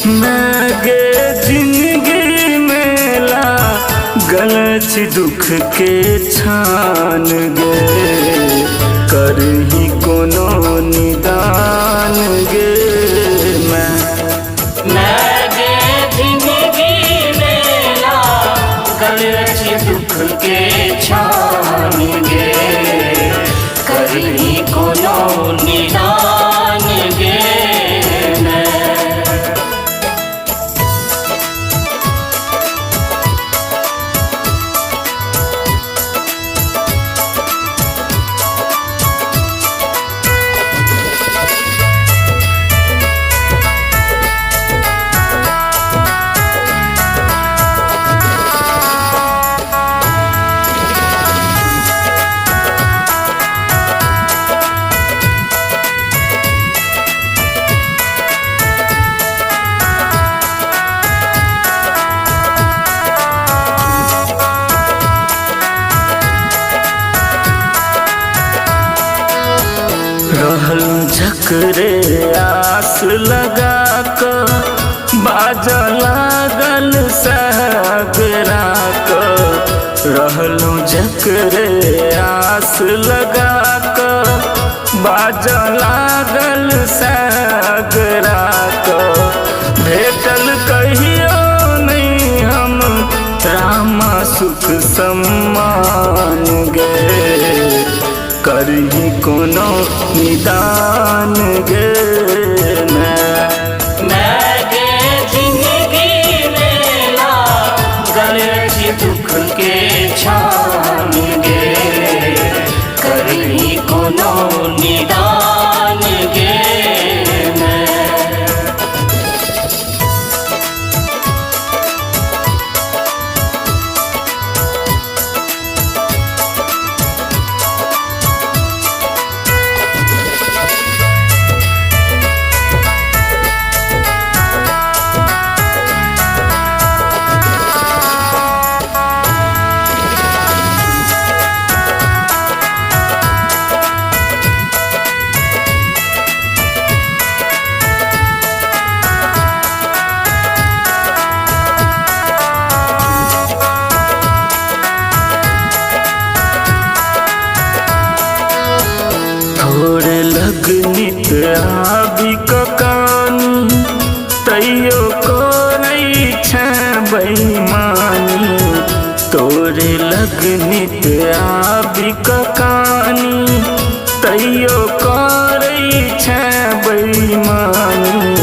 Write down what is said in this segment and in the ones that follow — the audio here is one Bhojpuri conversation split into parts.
मैं गे जिंदगी मेला गलत दुख के छान गे करही कोनो निदान गे मैं गे जिंदगी मेला गलत दुख के छान गे करही कोनो निदान गे रहल झकरे आस लगा कर बाजा लागल सहगरा कर रहल झकरे आस लगा कर बाजा लागल सहगरा कर भेटल कहियो नहीं हम रामा सुख सम्मान गे करही कोनो निदान गे मैं गे जिंदगी मेला गलत दुख के छान गे करही कोनो निदान गे थोड़े लगनित आबि ककानी तैयो कोई छ बेईमानी तोरे लगनित आबि ककानी तैयो कोई छ बेईमानी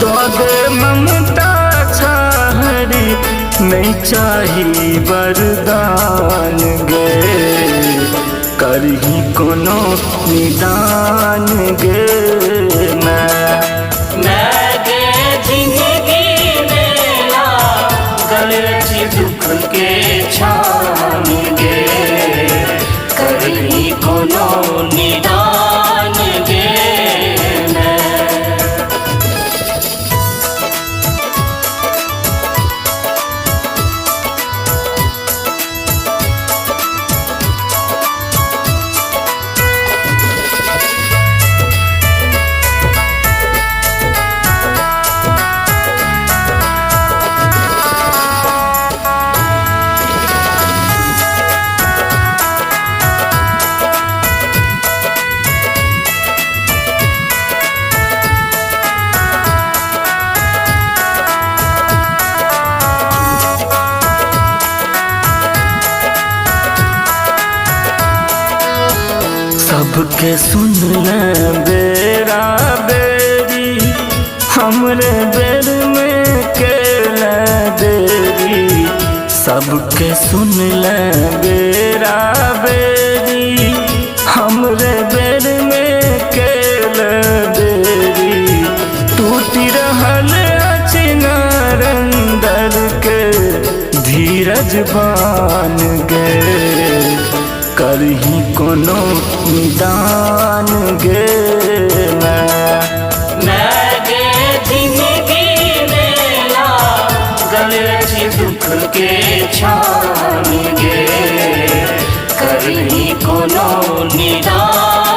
दो दे ममता छाहरी नहीं चाही वरदान गे करही कोनो निदान गे मैं गे जिंदगी मेला गलत दुख के छान गे करही कोनो निदान गे सबके सुन ले बेरा बेरी हमरे बेर में केला देरी सबके सुन ले बेरा बेरी हमरे बेर में केला देरी टूटी रहल चिनारंदर के धीरज बान गे करही कोनो निदान गे मैं गे जिंदगी मेला गलत दुख के छान गे करही कोनो निदान।